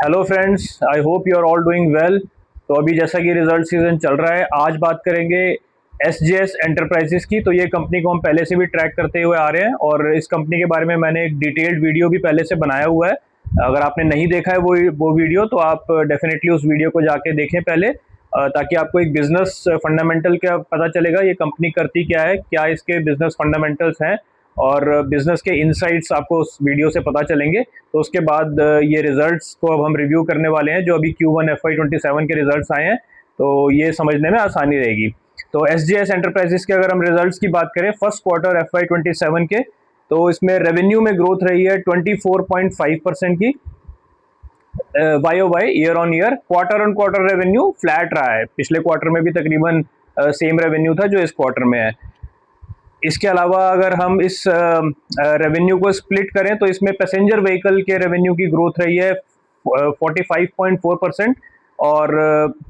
Hello friends, I hope you are all doing well. तो अभी जैसा कि रिजल्ट सीजन चल रहा है, आज बात करेंगे एसजेएस एंटरप्राइजेस की। तो ये कंपनी को हम पहले से भी ट्रैक करते हुए आ रहे हैं और इस कंपनी के बारे में मैंने एक डिटेल्ड वीडियो भी पहले से बनाया हुआ है। अगर आपने नहीं देखा है वो वीडियो, तो आप डेफिनेटली उस वीडियो को जाके देखें पहले, ताकि आपको एक बिजनेस फंडामेंटल का पता चलेगा, ये कंपनी करती क्या है, क्या इसके बिजनेस फंडामेंटल्स हैं और बिजनेस के इनसाइट्स आपको उस वीडियो से पता चलेंगे। तो उसके बाद ये रिजल्ट्स को अब हम रिव्यू करने वाले हैं, जो अभी Q1 FY27 के रिजल्ट्स आए हैं, तो ये समझने में आसानी रहेगी। तो एसजेएस एंटरप्राइजेस के अगर हम रिजल्ट्स की बात करें फर्स्ट क्वार्टर FY27 के, तो इसमें रेवेन्यू में ग्रोथ रही है 24.5% की Y O Y, year on quarter revenue flat रहा है। पिछले क्वार्टर में भी तकरीबन सेम रेवेन्यू था जो इस क्वार्टर में है। इसके अलावा अगर हम इस रेवेन्यू को स्प्लिट करें, तो इसमें पैसेंजर व्हीकल के रेवेन्यू की ग्रोथ रही है 45.4% और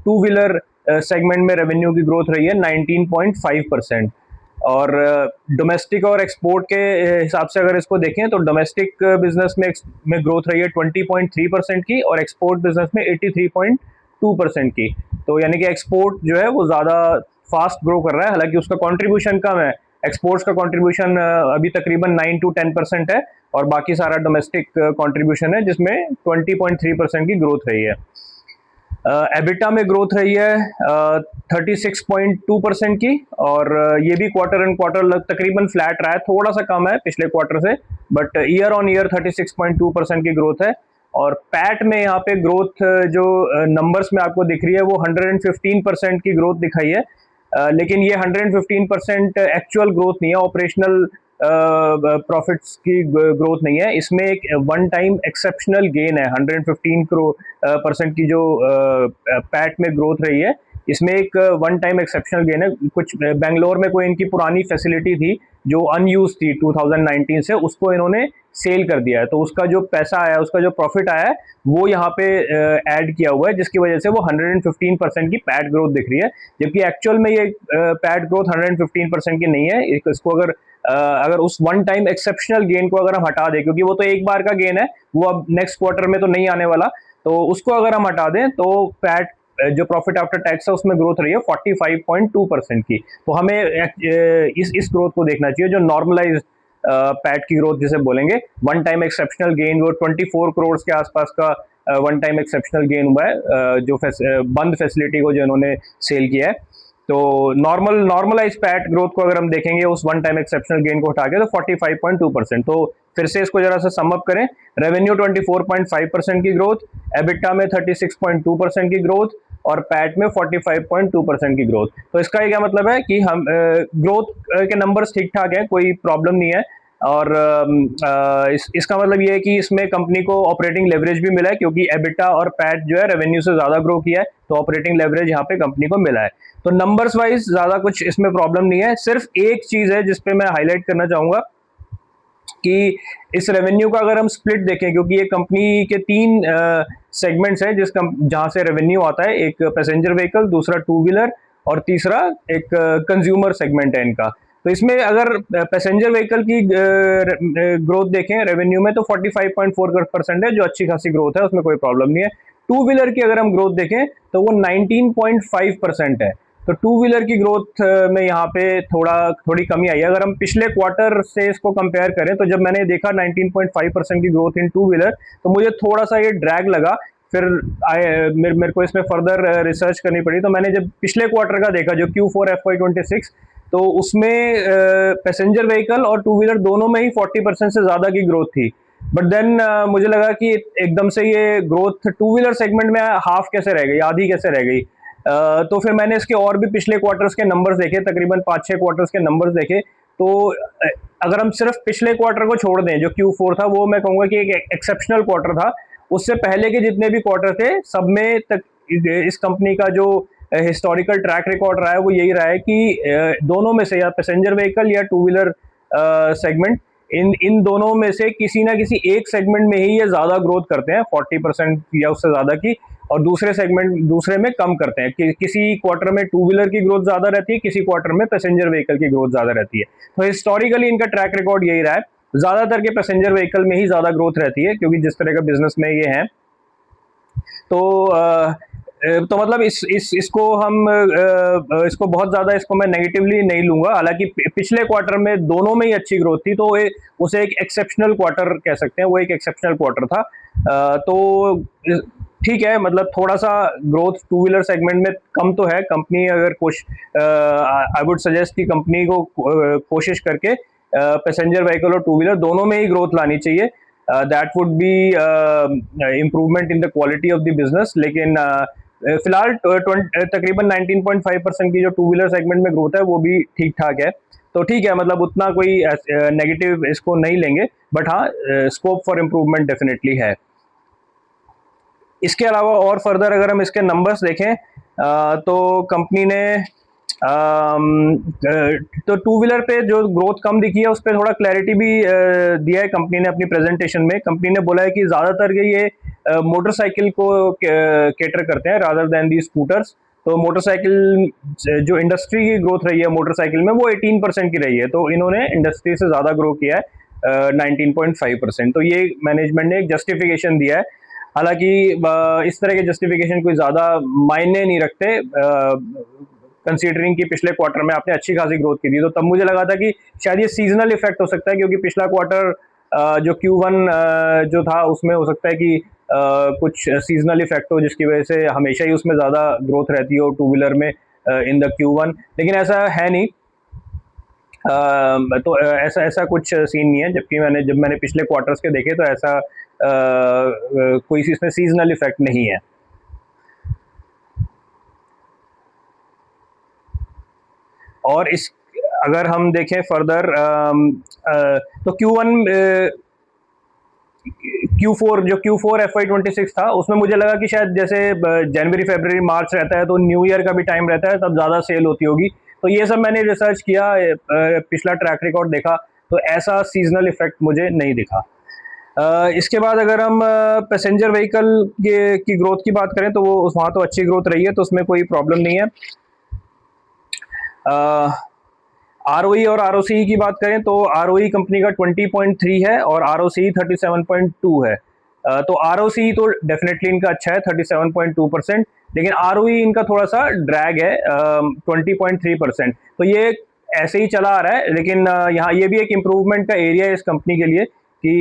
टू व्हीलर सेगमेंट में रेवेन्यू की ग्रोथ रही है 19.5%। और डोमेस्टिक और एक्सपोर्ट के हिसाब से अगर इसको देखें, तो डोमेस्टिक बिजनेस में ग्रोथ रही है 20.3% की और एक्सपोर्ट बिजनेस में 83.2% की। तो यानी कि एक्सपोर्ट जो है वो ज़्यादा फास्ट ग्रो कर रहा है, हालांकि उसका कंट्रीब्यूशन कम है। एक्सपोर्ट्स का कंट्रीब्यूशन अभी तकरीबन 9 to 10% है और बाकी सारा डोमेस्टिक कंट्रीब्यूशन है, जिसमें 20.3% की ग्रोथ रही है। एबिटा में ग्रोथ रही है 36.2% की और ये भी क्वार्टर एंड क्वार्टर तकरीबन फ्लैट रहा है, थोड़ा सा कम है पिछले क्वार्टर से, बट ईयर ऑन ईयर 36.2% की ग्रोथ है। और पैट में यहाँ पे ग्रोथ जो नंबर्स में आपको दिख रही है वो 115% की ग्रोथ दिखाई है। लेकिन ये 115% एक्चुअल ग्रोथ नहीं है, ऑपरेशनल प्रॉफिट्स की ग्रोथ नहीं है। इसमें एक वन टाइम एक्सेप्शनल गेन है, 115% की जो पैट में ग्रोथ रही है, इसमें एक वन टाइम एक्सेप्शनल गेन है। कुछ बेंगलोर में कोई इनकी पुरानी फैसिलिटी थी जो अनयूज थी 2019 से, उसको इन्होंने सेल कर दिया है, तो उसका जो पैसा आया, उसका जो प्रॉफिट आया है, वो यहाँ पे ऐड किया हुआ है, जिसकी वजह से वो 115% की पैट ग्रोथ दिख रही है। जबकि एक्चुअल में ये पैट ग्रोथ 115% की नहीं है। इसको अगर उस वन टाइम एक्सेप्शनल गेन को अगर हम हटा दें, क्योंकि वो तो एक बार का गेन है, वो अब नेक्स्ट क्वार्टर में तो नहीं आने वाला, तो उसको अगर हम हटा दें तो पैट जो प्रॉफिट आफ्टर टैक्स है उसमें ग्रोथ रही है 45.2% की। तो हमें इस ग्रोथ को देखना चाहिए, जो नॉर्मलाइज पैट की ग्रोथ जिसे बोलेंगे। वन टाइम एक्सेप्शनल गेन वो 24 करोड़ के आसपास का वन टाइम एक्सेप्शनल गेन हुआ है, जो बंद फैसिलिटी को जो इन्होंने सेल किया है। तो नॉर्मलाइज पैट ग्रोथ को अगर हम देखेंगे उस वन टाइम एक्सेप्शनल गेन को हटा के, तो 45.2%। तो फिर से इसको जरा सा समअप करें, रेवेन्यू 24.5% की ग्रोथ, एबिटा में 36.2% की ग्रोथ और पैट में 45.2% की ग्रोथ। तो इसका ये क्या मतलब है कि हम ग्रोथ के नंबर्स ठीक ठाक है, कोई प्रॉब्लम नहीं है। और इसका मतलब ये है कि इसमें कंपनी को ऑपरेटिंग लेवरेज भी मिला है, क्योंकि एबिटा और पैट जो है रेवेन्यू से ज़्यादा ग्रो किया है, तो ऑपरेटिंग लेवरेज यहाँ पे कंपनी को मिला है। तो नंबर्स वाइज ज़्यादा कुछ इसमें प्रॉब्लम नहीं है। सिर्फ एक चीज़ है जिसपे मैं हाईलाइट करना चाहूँगा कि इस रेवेन्यू का अगर हम स्प्लिट देखें, क्योंकि ये कंपनी के तीन सेगमेंट्स हैं जहाँ से रेवेन्यू आता है, एक पैसेंजर व्हीकल, दूसरा टू व्हीलर और तीसरा एक कंज्यूमर सेगमेंट है इनका। तो इसमें अगर पैसेंजर व्हीकल की ग्रोथ देखें रेवेन्यू में, तो 45.4% है, जो अच्छी खासी ग्रोथ है, उसमें कोई प्रॉब्लम नहीं है। टू व्हीलर की अगर हम ग्रोथ देखें तो वो 19.5% है। तो टू व्हीलर की ग्रोथ में यहाँ पे थोड़ी कमी आई है। अगर हम पिछले क्वार्टर से इसको कंपेयर करें, तो जब मैंने देखा 19.5% की ग्रोथ इन टू व्हीलर, तो मुझे थोड़ा सा ये ड्रैग लगा। फिर मेरे को इसमें फर्दर रिसर्च करनी पड़ी, तो मैंने जब पिछले क्वार्टर का देखा, जो Q4 FY26, तो उसमें पैसेंजर व्हीकल और टू व्हीलर दोनों में ही 40% से ज़्यादा की ग्रोथ थी। बट देन मुझे लगा कि एकदम से ये ग्रोथ टू व्हीलर सेगमेंट में हाफ कैसे रह गई, आधी कैसे रह गई। तो फिर मैंने इसके और भी पिछले क्वार्टर्स के नंबर्स देखे, तकरीबन 5-6 क्वार्टर्स के नंबर्स देखे। तो अगर हम सिर्फ पिछले क्वार्टर को छोड़ दें, जो Q4 था, वो मैं कहूँगा कि एक एक्सेप्शनल क्वार्टर था। उससे पहले के जितने भी क्वार्टर थे, सब में तक इस कंपनी का जो हिस्टोरिकल ट्रैक रिकॉर्ड रहा है वो यही रहा है कि दोनों में से, या पैसेंजर व्हीकल या टू व्हीलर सेगमेंट, इन दोनों में से किसी ना किसी एक सेगमेंट में ही ये ज़्यादा ग्रोथ करते हैं, 40% या उससे ज़्यादा की, और दूसरे में कम करते हैं। किसी क्वार्टर में टू व्हीलर की ग्रोथ ज़्यादा रहती है, किसी क्वार्टर में पैसेंजर व्हीकल की ग्रोथ ज़्यादा रहती है। तो हिस्टोरिकली इनका ट्रैक रिकॉर्ड यही रहा है। ज़्यादातर के पैसेंजर व्हीकल में ही ज़्यादा ग्रोथ रहती है, क्योंकि जिस तरह का बिजनेस में ये है, तो तो मतलब इसको हम इसको बहुत ज़्यादा इसको मैं नेगेटिवली नहीं लूँगा। हालाँकि पिछले क्वार्टर में दोनों में ही अच्छी ग्रोथ थी, तो उसे एक एक्सेप्शनल क्वार्टर कह सकते हैं, वो एक एक्सेप्शनल क्वार्टर था। तो ठीक है, मतलब थोड़ा-सा ग्रोथ टू व्हीलर सेगमेंट में कम तो है। कंपनी अगर आई वुड सजेस्ट कि कंपनी को कोशिश करके पैसेंजर व्हीकल और टू व्हीलर दोनों में ही ग्रोथ लानी चाहिए। That would be improvement in the quality of the business. लेकिन फिलहाल तकरीबन 19.5% की जो टू व्हीलर सेगमेंट में ग्रोथ है वो भी ठीक ठाक है। तो ठीक है, मतलब उतना कोई नेगेटिव इसको नहीं लेंगे, बट हाँ, स्कोप फॉर इम्प्रूवमेंट डेफिनेटली है। इसके अलावा और फर्दर अगर हम इसके नंबर्स देखें, तो कंपनी ने तो टू व्हीलर पे जो ग्रोथ कम दिखी है उस पर थोड़ा क्लैरिटी भी दिया है कंपनी ने अपनी प्रेजेंटेशन में। कंपनी ने बोला है कि ज़्यादातर ये मोटरसाइकिल को केटर करते हैं रादर देन दी स्कूटर्स। तो मोटरसाइकिल जो इंडस्ट्री की ग्रोथ रही है मोटरसाइकिल में वो 18% की रही है, तो इन्होंने इंडस्ट्री से ज़्यादा ग्रो किया है 19.5%। तो ये मैनेजमेंट ने एक जस्टिफिकेशन दिया है। हालांकि इस तरह के जस्टिफिकेशन कोई ज़्यादा मायने नहीं रखते, कंसीडरिंग कि पिछले क्वार्टर में आपने अच्छी खासी ग्रोथ की थी। तो तब मुझे लगा था कि शायद ये सीजनल इफेक्ट हो सकता है, क्योंकि पिछला क्वार्टर जो Q1 जो था उसमें हो सकता है कि कुछ सीजनल इफेक्ट हो, जिसकी वजह से हमेशा ही उसमें ज़्यादा ग्रोथ रहती हो टू व्हीलर में इन द Q1। लेकिन ऐसा है नहीं। तो ऐसा ऐसा कुछ सीन नहीं है, जबकि जब मैंने पिछले क्वार्टर्स के देखे तो ऐसा कोई इसमें सीजनल इफेक्ट नहीं है। और इस अगर हम देखें फर्दर, तो Q4 FY26 था, उसमें मुझे लगा कि शायद जैसे जनवरी फरवरी मार्च रहता है तो न्यू ईयर का भी टाइम रहता है, तब ज़्यादा सेल होती होगी। तो ये सब मैंने रिसर्च किया, पिछला ट्रैक रिकॉर्ड देखा, तो ऐसा सीजनल इफेक्ट मुझे नहीं दिखा। इसके बाद अगर हम पैसेंजर व्हीकल की ग्रोथ की बात करें तो वो वहाँ तो अच्छी ग्रोथ रही है, तो उसमें कोई प्रॉब्लम नहीं है। ROE और ROCE की बात करें तो ROE कंपनी का 20.3 है और ROCE 37.2 है। तो ROCE तो डेफिनेटली इनका अच्छा है 37.2%, लेकिन ROE इनका थोड़ा सा ड्रैग है 20.3%। तो ये ऐसे ही चला आ रहा है, लेकिन यहाँ ये भी एक इम्प्रूवमेंट का एरिया है इस कंपनी के लिए कि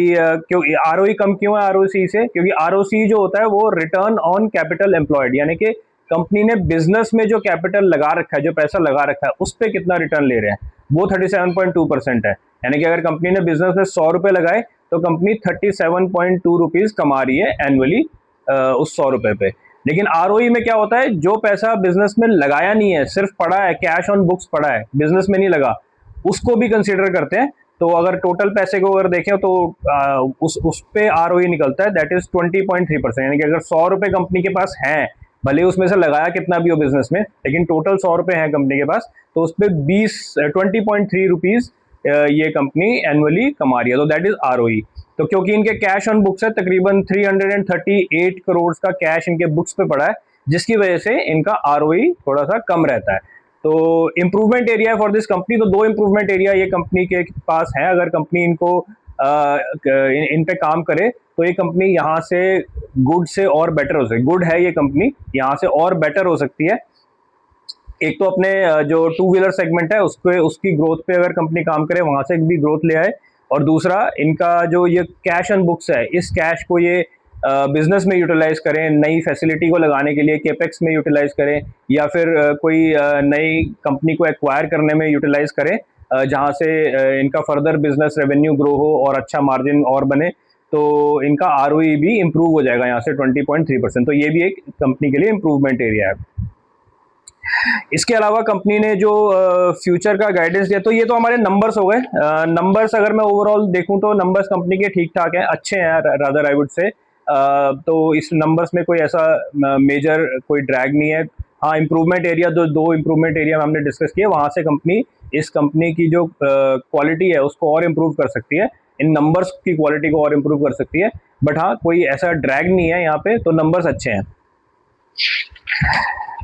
क्यों ROE कम क्यों है ROCE से, क्योंकि ROCE जो होता है वो रिटर्न ऑन कैपिटल एम्प्लॉयड, यानी कि कंपनी ने बिजनेस में जो कैपिटल लगा रखा है, जो पैसा लगा रखा है, उस पर कितना रिटर्न ले रहे हैं, वो 37.2% है। यानी कि अगर कंपनी ने बिजनेस में 100 रुपए लगाए तो कंपनी 37.2 रुपीज कमा रही है एनुअली उस 100 रुपए पे। लेकिन ROE में क्या होता है, जो पैसा बिजनेस में लगाया नहीं है, सिर्फ पड़ा है, कैश ऑन बुक्स पड़ा है, बिजनेस में नहीं लगा, उसको भी कंसिडर करते हैं। तो अगर टोटल पैसे को अगर देखें तो उस पे ROE निकलता है, दैट इज 20.3%। यानी कि अगर 100 रुपए कंपनी के पास हैं, भले उसमें से लगाया कितना भी हो बिजनेस में, लेकिन टोटल 100 रुपए हैं कंपनी के पास, तो उस पर 20.3 रुपीज ये कंपनी एनुअली कमा रही है, तो दैट इज ROE। तो क्योंकि इनके कैश ऑन बुक्स है, तकरीबन 338 करोड़ का कैश इनके बुक्स पे पड़ा है, जिसकी वजह से इनका ROE थोड़ा सा कम रहता है। तो improvement area for this company, तो दो इम्प्रूवमेंट एरिया ये कंपनी के पास है। अगर कंपनी इनको इन पे काम करे तो ये कंपनी यहाँ से गुड से और बेटर हो सकती, गुड है ये कंपनी, यहाँ से और बेटर हो सकती है। एक तो अपने जो टू व्हीलर सेगमेंट है उसको, उसकी ग्रोथ पे अगर कंपनी काम करे, वहां से भी ग्रोथ ले आए, और दूसरा इनका जो ये कैश ऑन बुक्स है, इस कैश को ये बिजनेस में यूटिलाइज करें, नई फैसिलिटी को लगाने के लिए केपेक्स में यूटिलाइज करें, या फिर कोई नई कंपनी को एक्वायर करने में यूटिलाइज करें, जहां से इनका फर्दर बिजनेस रेवेन्यू ग्रो हो और अच्छा मार्जिन और बने, तो इनका ROE भी इंप्रूव हो जाएगा यहाँ से 20.3%। तो ये भी एक कंपनी के लिए इंप्रूवमेंट एरिया है। इसके अलावा कंपनी ने जो फ्यूचर का गाइडेंस दिया, तो ये तो हमारे नंबर्स हो गए। नंबर्स अगर मैं ओवरऑल देखूं तो नंबर्स कंपनी के ठीक ठाक हैं, अच्छे हैं रादर आई वुड से। तो इस नंबर्स में कोई ऐसा मेजर कोई ड्रैग नहीं है। हाँ, इम्प्रूवमेंट एरिया, दो इम्प्रूवमेंट एरिया हमने डिस्कस किए, वहां से इस कंपनी की जो क्वालिटी है उसको और इम्प्रूव कर सकती है, इन नंबर्स की क्वालिटी को और इम्प्रूव कर सकती है। बट हाँ, कोई ऐसा ड्रैग नहीं है यहाँ पे, तो नंबर्स अच्छे हैं।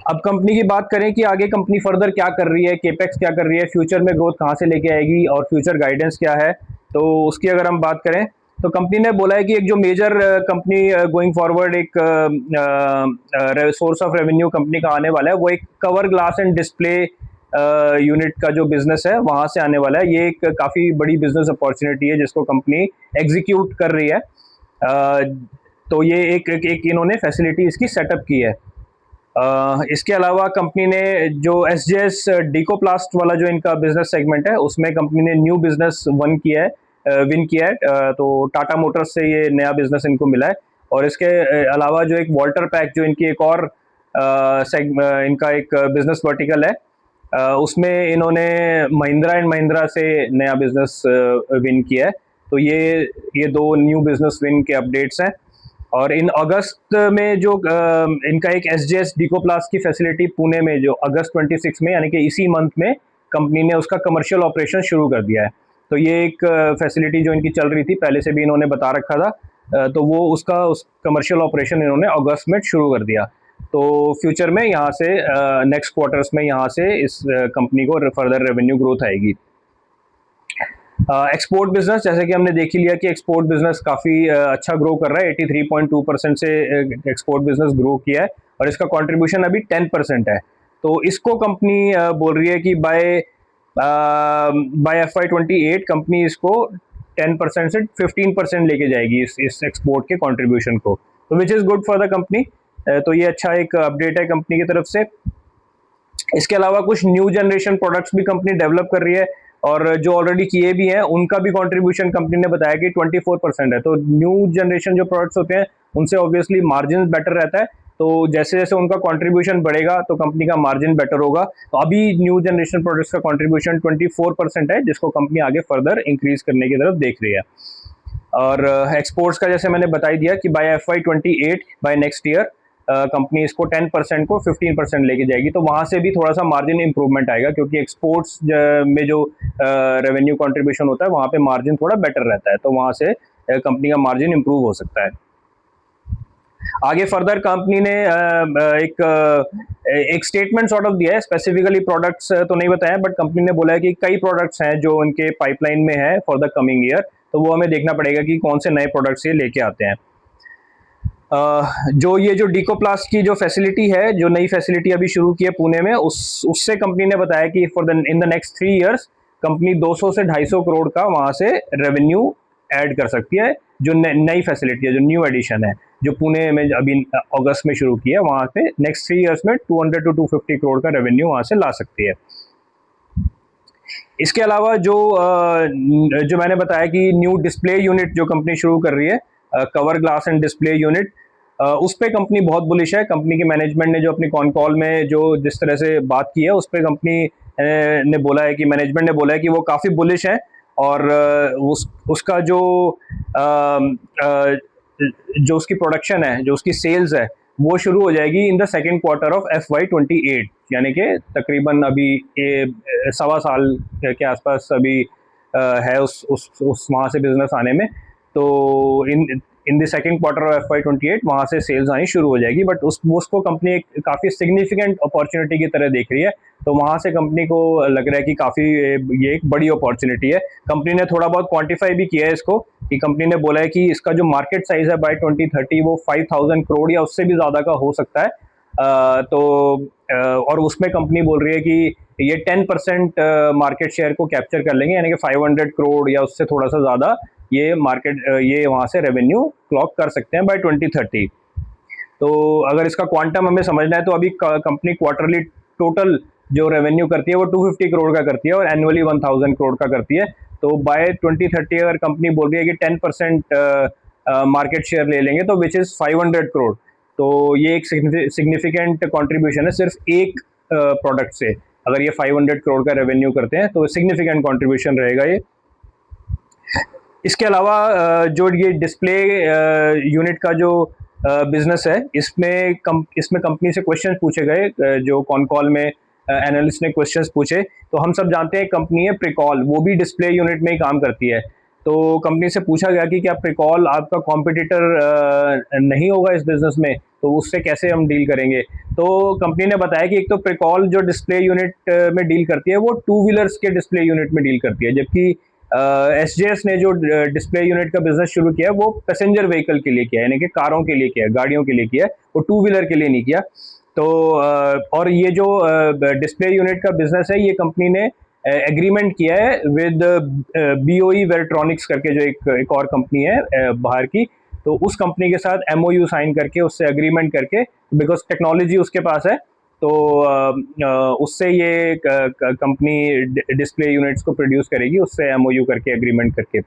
अब कंपनी की बात करें कि आगे कंपनी फर्दर क्या कर रही है, केपेक्स क्या कर रही है, फ्यूचर में ग्रोथ कहाँ से लेके आएगी और फ्यूचर गाइडेंस क्या है, तो उसकी अगर हम बात करें तो कंपनी ने बोला है कि एक जो मेजर कंपनी गोइंग फॉरवर्ड एक सोर्स ऑफ रेवेन्यू कंपनी का आने वाला है, वो एक cover glass and display unit का जो बिजनेस है वहां से आने वाला है। ये एक काफी बड़ी बिजनेस अपॉर्चुनिटी है जिसको कंपनी एग्जीक्यूट कर रही है। तो ये एक इन्होंने फैसिलिटी इसकी सेटअप की है। इसके अलावा कंपनी ने जो एसजेएस डिकोप्लास्ट वाला जो इनका बिजनेस सेगमेंट है, उसमें कंपनी ने न्यू बिजनेस विन किया है। तो टाटा मोटर्स से ये नया बिजनेस इनको मिला है। और इसके अलावा जो एक वाल्टर पैक जो इनकी एक और इनका एक बिजनेस वर्टिकल है, उसमें इन्होंने महिंद्रा एंड महिंद्रा से नया बिजनेस विन किया है। तो ये दो न्यू बिजनेस विन के अपडेट्स हैं। और इन अगस्त में जो इनका एक एसजेएस डिकोप्लास्ट की फैसिलिटी पुणे में जो अगस्त 26 में यानी कि इसी मंथ में कंपनी ने उसका कमर्शियल ऑपरेशन शुरू कर दिया है। तो ये एक फैसिलिटी जो इनकी चल रही थी पहले से भी इन्होंने बता रखा था, तो वो उस कमर्शियल ऑपरेशन इन्होंने अगस्त में शुरू कर दिया। तो फ्यूचर में यहाँ से नेक्स्ट क्वार्टर्स में यहाँ से इस कंपनी को फर्दर रेवेन्यू ग्रोथ आएगी। एक्सपोर्ट बिजनेस, जैसे कि हमने देख ही लिया कि एक्सपोर्ट बिजनेस काफ़ी अच्छा ग्रो कर रहा है। 83.2% से एक्सपोर्ट बिजनेस ग्रो किया है और इसका कंट्रीब्यूशन अभी 10% है। तो इसको कंपनी बोल रही है कि बाय FY28 कंपनी इसको 10% से 15% लेके जाएगी इस एक्सपोर्ट के कंट्रीब्यूशन को, तो which is good for the company. तो ये अच्छा एक अपडेट है कंपनी की तरफ से। इसके अलावा कुछ न्यू जनरेशन प्रोडक्ट्स भी कंपनी डेवलप कर रही है और जो ऑलरेडी किए भी हैं उनका भी कंट्रीब्यूशन कंपनी ने बताया कि 24% है। तो न्यू जनरेशन जो प्रोडक्ट्स होते हैं उनसे ऑब्वियसली मार्जिन बेटर रहता है। तो जैसे जैसे उनका कंट्रीब्यूशन बढ़ेगा तो कंपनी का मार्जिन बेटर होगा। तो अभी न्यू जनरेशन प्रोडक्ट्स का कंट्रीब्यूशन 24% है, जिसको कंपनी आगे फर्दर इंक्रीज करने की तरफ देख रही है। और एक्सपोर्ट्स का जैसे मैंने बता ही दिया कि by FY28 by next year company इसको 10% को 15% लेके जाएगी। तो वहाँ से भी थोड़ा सा मार्जिन इंप्रूवमेंट आएगा, क्योंकि एक्सपोर्ट्स में जो रेवेन्यू कंट्रीब्यूशन होता है वहाँ पे मार्जिन थोड़ा बेटर रहता है। तो वहाँ से कंपनी का मार्जिन इंप्रूव हो सकता है। आगे फर्दर कंपनी ने एक स्टेटमेंट सॉर्ट ऑफ दिया है, स्पेसिफिकली प्रोडक्ट्स तो नहीं बताया, बट कंपनी ने बोला है कि कई प्रोडक्ट्स हैं जो उनके पाइपलाइन में है फॉर द कमिंग ईयर। तो वो हमें देखना पड़ेगा कि कौन से नए प्रोडक्ट्स ये लेके आते हैं। जो डिकोप्लास्ट की जो फैसिलिटी है, जो नई फैसिलिटी अभी शुरू की है पुणे में, उससे कंपनी ने बताया कि in the next 3 years company 200 से 250 करोड़ का वहाँ से रेवेन्यू ऐड कर सकती है। जो नई फैसिलिटी है, जो न्यू एडिशन है, जो पुणे में अभी अगस्त में शुरू की है, वहाँ पे नेक्स्ट 3 इयर्स में 200 to 250 करोड़ का रेवेन्यू वहाँ से ला सकती है। इसके अलावा जो मैंने बताया कि न्यू डिस्प्ले यूनिट जो कंपनी शुरू कर रही है, cover glass and display unit, उस पर कंपनी बहुत बुलिश है। कंपनी के मैनेजमेंट ने जो अपनी कॉन कॉल में जो जिस तरह से बात की है, उस पर कंपनी ने बोला है कि मैनेजमेंट ने बोला है कि वो काफ़ी बुलिश है। और उसका जो उसकी प्रोडक्शन है, जो उसकी सेल्स है, वो शुरू हो जाएगी in the second quarter of FY28, यानी कि तकरीबन अभी 1.25 साल के आसपास अभी है उस वहाँ से बिजनेस आने में। तो in the second quarter of FY28 वहाँ से सेल्स आनी शुरू हो जाएगी। बट उसको कंपनी एक काफ़ी सिग्निफिकेंट अपॉर्चुनिटी की तरह देख रही है। तो वहाँ से कंपनी को लग रहा है कि काफ़ी ये एक बड़ी अपॉर्चुनिटी है। कंपनी ने थोड़ा बहुत क्वांटिफाई भी किया है इसको, कि कंपनी ने बोला है कि इसका जो मार्केट साइज है बाय 2030 वो 5000 करोड़ या उससे भी ज़्यादा का हो सकता है। और उसमें कंपनी बोल रही है कि ये 10% मार्केट शेयर को कैप्चर कर लेंगे, यानी कि 500 करोड़ या उससे थोड़ा सा ज़्यादा ये वहाँ से रेवेन्यू क्लॉक कर सकते हैं बाय 2030। तो अगर इसका क्वांटम हमें समझना है, तो अभी कंपनी क्वार्टरली टोटल जो रेवेन्यू करती है वो 250 करोड़ का करती है और एनुअली 1000 करोड़ का करती है। तो बाय 2030 अगर कंपनी बोल रही है कि 10% मार्केट शेयर ले लेंगे, तो विच इज़ 500 करोड़। तो ये एक सिग्निफिकेंट कॉन्ट्रीब्यूशन है सिर्फ एक प्रोडक्ट से। अगर ये 500 करोड़ का रेवेन्यू करते हैं तो सिग्निफिकेंट कॉन्ट्रीब्यूशन रहेगा ये। इसके अलावा जो ये डिस्प्ले यूनिट का जो बिजनेस है, इसमें कंपनी से क्वेश्चन पूछे गए, जो कॉन कॉल में एनालिस्ट ने क्वेश्चंस पूछे। तो हम सब जानते हैं कंपनी है प्रिकॉल, वो भी डिस्प्ले यूनिट में ही काम करती है। तो कंपनी से पूछा गया कि क्या प्रिकॉल आपका कॉम्पिटिटर नहीं होगा इस बिजनेस में, तो उससे कैसे हम डील करेंगे। तो कंपनी ने बताया कि एक तो प्रिकॉल जो डिस्प्ले यूनिट में डील करती है वो 2 व्हीलर्स के डिस्प्ले यूनिट में डील करती है, जबकि एसजेएस ने जो डिस्प्ले यूनिट का बिजनेस शुरू किया है वो पैसेंजर व्हीकल के लिए किया है, यानी कि कारों के लिए किया है, गाड़ियों के लिए किया है, वो टू व्हीलर के लिए नहीं किया। तो और ये जो डिस्प्ले यूनिट का बिजनेस है ये कंपनी ने एग्रीमेंट किया है विद बीओई वेल्ट्रॉनिक्स करके जो एक और कंपनी है बाहर की। तो उस कंपनी के साथ एमओयू साइन करके, उससे एग्रीमेंट करके, बिकॉज टेक्नोलॉजी उसके पास है, तो उससे ये कंपनी डिस्प्ले यूनिट्स को प्रोड्यूस करेगी, उससे एमओयू करके, एग्रीमेंट करके।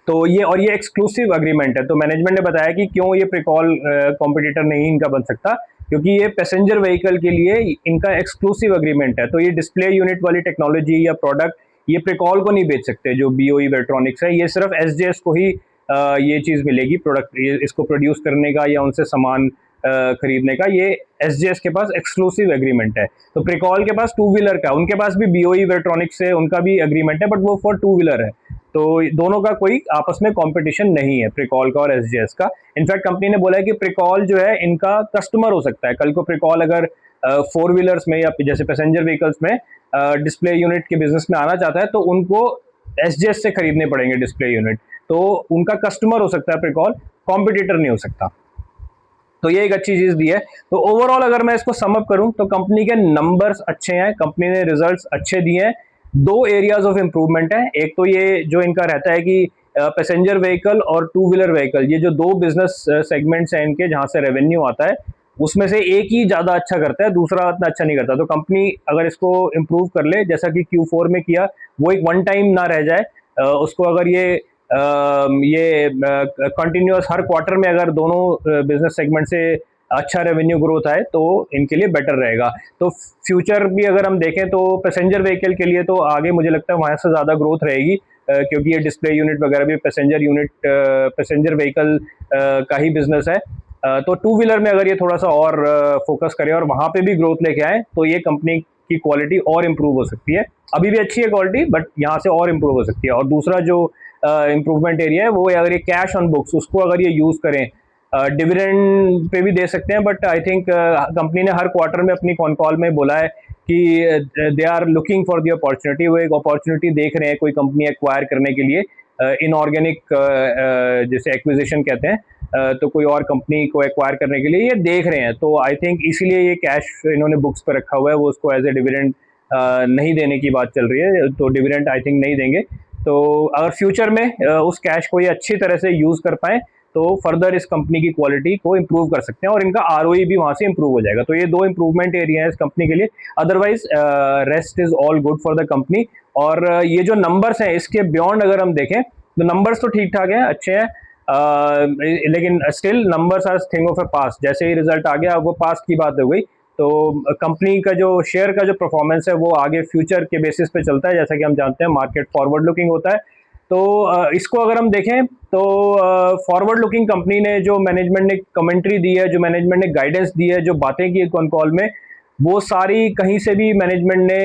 तो ये एक्सक्लूसिव अग्रीमेंट है। तो मैनेजमेंट ने बताया कि क्यों ये प्रिकॉल कॉम्पिटिटर नहीं इनका बन सकता, क्योंकि ये पैसेंजर व्हीकल के लिए इनका एक्सक्लूसिव अग्रीमेंट है। तो ये डिस्प्ले यूनिट वाली टेक्नोलॉजी या प्रोडक्ट ये प्रिकॉल को नहीं बेच सकते, जो बीओई वेल्ट्रॉनिक्स है। ये सिर्फ एसजेएस को ही ये चीज़ मिलेगी, प्रोडक्ट इसको प्रोड्यूस करने का या उनसे सामान खरीदने का। ये एसजेएस के पास एक्सक्लूसिव एग्रीमेंट है। तो प्रिकॉल के पास टू व्हीलर का, उनके पास भी बीओई वेल्ट्रॉनिक्स से उनका भी एग्रीमेंट है, बट वो फॉर टू व्हीलर है। तो दोनों का कोई आपस में कंपटीशन नहीं है, प्रिकॉल का और एसजेएस का। इनफैक्ट कंपनी ने बोला है कि प्रिकॉल जो है इनका कस्टमर हो सकता है। कल को प्रिकॉल अगर फोर व्हीलर्स में या जैसे पैसेंजर व्हीकल्स में डिस्प्ले यूनिट के बिजनेस में आना चाहता है तो उनको एसजेएस से खरीदने पड़ेंगे डिस्प्ले यूनिट। तो उनका कस्टमर हो सकता है प्रिकॉल, कॉम्पिटिटर नहीं हो सकता। तो ये एक अच्छी चीज दी है। तो ओवरऑल अगर मैं इसको समअप करूं तो कंपनी के नंबर्स अच्छे हैं, कंपनी ने रिजल्ट्स अच्छे दिए हैं। दो एरियाज ऑफ इंप्रूवमेंट है। एक तो ये जो इनका रहता है कि पैसेंजर व्हीकल और टू व्हीलर व्हीकल, ये जो दो बिजनेस सेगमेंट्स हैं इनके जहां से रेवेन्यू आता है, उसमें से एक ही ज्यादा अच्छा करता है, दूसरा इतना अच्छा नहीं करता। तो कंपनी अगर इसको इम्प्रूव कर ले, जैसा कि Q4 में किया, वो एक वन टाइम ना रह जाए, उसको अगर ये कंटिन्यूअस हर क्वार्टर में अगर दोनों बिजनेस सेगमेंट से अच्छा रेवेन्यू ग्रोथ आए तो इनके लिए बेटर रहेगा। तो फ्यूचर भी अगर हम देखें तो पैसेंजर व्हीकल के लिए तो आगे मुझे लगता है वहाँ से ज़्यादा ग्रोथ रहेगी, क्योंकि ये डिस्प्ले यूनिट वगैरह भी पैसेंजर व्हीकल का ही बिजनेस है। तो टू व्हीलर में अगर ये थोड़ा सा और फोकस करें और वहाँ पे भी ग्रोथ लेके आए तो ये कंपनी की क्वालिटी और इम्प्रूव हो सकती है। अभी भी अच्छी है क्वालिटी, बट यहाँ से और इम्प्रूव हो सकती है। और दूसरा जो इम्प्रूवमेंट एरिया है वो अगर ये कैश ऑन बुक्स उसको अगर ये यूज़ करें, डिविडेंड पे भी दे सकते हैं, बट आई थिंक कंपनी ने हर क्वार्टर में अपनी कॉन कॉल में बोला है कि they are looking for the opportunity. वो एक अपॉर्चुनिटी देख रहे हैं कोई कंपनी एक्वायर करने के लिए, इनऑर्गेनिक जैसे एक्विजिशन कहते हैं, तो कोई और कंपनी को एक्वायर करने के लिए ये देख रहे हैं। तो आई थिंक इसीलिए ये कैश इन्होंने बुक्स पर रखा हुआ है, वो उसको एज ए डिविडेंड नहीं देने की बात चल रही है, तो डिविडेंड आई थिंक नहीं देंगे। तो अगर फ्यूचर में उस कैश को ये अच्छी तरह से यूज़ कर पाएँ तो फर्दर इस कंपनी की क्वालिटी को इम्प्रूव कर सकते हैं और इनका आरओई भी वहाँ से इम्प्रूव हो जाएगा। तो ये दो इम्प्रूवमेंट एरिया है इस कंपनी के लिए। Otherwise rest is all good for the company. और ये जो नंबर्स हैं इसके बियॉन्ड अगर हम देखें तो नंबर्स तो ठीक ठाक हैं, अच्छे हैं, लेकिन still numbers are thing of a past. जैसे ही रिजल्ट आ गया वो पास्ट की बात हो गई। तो कंपनी का जो शेयर का जो परफॉर्मेंस है वो आगे फ्यूचर के बेसिस पे चलता है, जैसा कि हम जानते हैं मार्केट फॉरवर्ड लुकिंग होता है। तो इसको अगर हम देखें तो फॉरवर्ड लुकिंग कंपनी ने जो मैनेजमेंट ने कमेंट्री दी है, जो मैनेजमेंट ने गाइडेंस दी है, जो बातें की कॉन कॉल में, वो सारी कहीं से भी मैनेजमेंट ने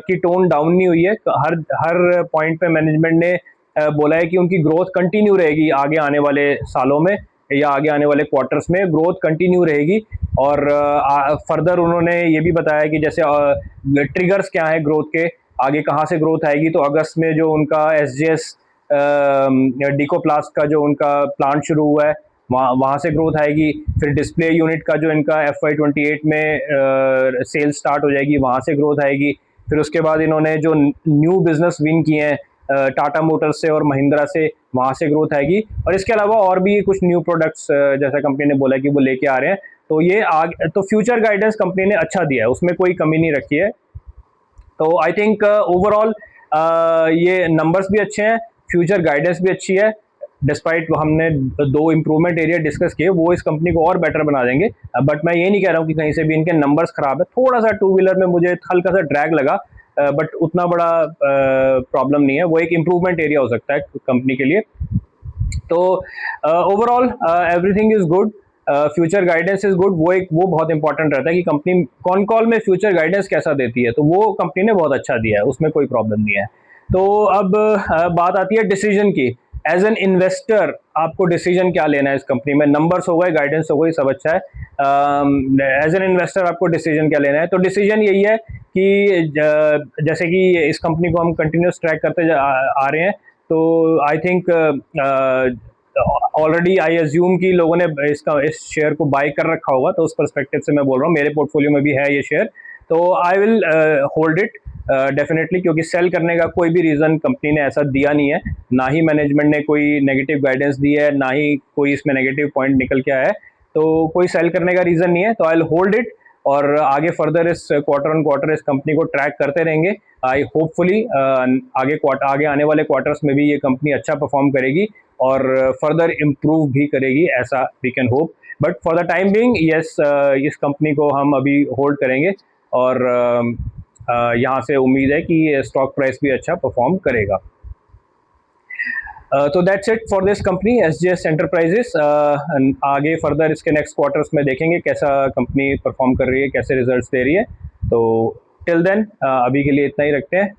की टोन डाउन नहीं हुई है। हर पॉइंट पे मैनेजमेंट ने बोला है कि उनकी ग्रोथ कंटिन्यू रहेगी आगे आने वाले सालों में या आगे आने वाले क्वार्टर्स में ग्रोथ कंटिन्यू रहेगी। और फर्दर उन्होंने ये भी बताया कि जैसे ट्रिगर्स क्या है ग्रोथ के, आगे कहाँ से ग्रोथ आएगी। तो अगस्त में जो उनका एसजेएस डिकोप्लास्ट का जो उनका प्लांट शुरू हुआ है वहाँ से ग्रोथ आएगी। फिर डिस्प्ले यूनिट का जो इनका FY28 में सेल स्टार्ट हो जाएगी, वहाँ से ग्रोथ आएगी। फिर उसके बाद इन्होंने जो न्यू बिजनेस विन किए हैं टाटा मोटर्स से और महिंद्रा से, वहाँ से ग्रोथ आएगी। और इसके अलावा और भी कुछ न्यू प्रोडक्ट्स जैसा कंपनी ने बोला कि वो लेके आ रहे हैं। तो ये आगे तो फ्यूचर गाइडेंस कंपनी ने अच्छा दिया है, उसमें कोई कमी नहीं रखी है। तो आई थिंक ओवरऑल ये नंबर्स भी अच्छे हैं, फ्यूचर गाइडेंस भी अच्छी है। डिस्पाइट हमने दो इम्प्रूवमेंट एरिया डिस्कस किए, वो इस कंपनी को और बेटर बना देंगे। बट मैं ये नहीं कह रहा हूँ कि कहीं से भी इनके नंबर्स खराब है। थोड़ा सा टू व्हीलर में मुझे हल्का सा ड्रैग लगा, बट उतना बड़ा प्रॉब्लम नहीं है, वो एक इम्प्रूवमेंट एरिया हो सकता है कंपनी के लिए। तो overall everything is good, future guidance is good. वो बहुत इंपॉर्टेंट रहता है कि कंपनी कॉन कॉल में फ्यूचर गाइडेंस कैसा देती है, तो वो कंपनी ने बहुत अच्छा दिया है, उसमें कोई प्रॉब्लम नहीं है। तो अब बात आती है डिसीजन की। एज एन इन्वेस्टर आपको डिसीजन क्या लेना है इस कंपनी में? नंबर्स हो गए, गाइडेंस हो गई, सब अच्छा है। एज एन इन्वेस्टर आपको डिसीजन क्या लेना है? तो डिसीजन यही है कि जैसे कि इस कंपनी को हम कंटिन्यूस ट्रैक करते आ रहे हैं, तो I think already I assume कि लोगों ने इस शेयर को बाय कर रखा होगा, तो उस पर्सपेक्टिव से मैं बोल रहा हूँ, मेरे पोर्टफोलियो में भी है ये शेयर, तो I will hold it definitely, क्योंकि सेल करने का कोई भी रीज़न कंपनी ने ऐसा दिया नहीं है, ना ही मैनेजमेंट ने कोई नेगेटिव गाइडेंस दी है, ना ही कोई इसमें नेगेटिव पॉइंट निकल के आया है, तो कोई सेल करने का रीज़न नहीं है, तो आई विल होल्ड इट और आगे फर्दर इस क्वार्टर ऑन क्वार्टर इस कंपनी को ट्रैक करते रहेंगे। आई होपफुली आगे आने वाले क्वार्टर्स में भी ये कंपनी अच्छा परफॉर्म करेगी और फर्दर इम्प्रूव भी करेगी, ऐसा we can hope. But for the time being yes, इस कंपनी को हम अभी होल्ड करेंगे और यहाँ से उम्मीद है कि स्टॉक प्राइस भी अच्छा परफॉर्म करेगा। तो that's it for this company SGS enterprises. आगे फर्दर इसके नेक्स्ट क्वार्टर्स में देखेंगे कैसा कंपनी परफॉर्म कर रही है, कैसे रिजल्ट्स दे रही है। तो टिल देन अभी के लिए इतना ही रखते हैं।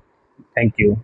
Thank you.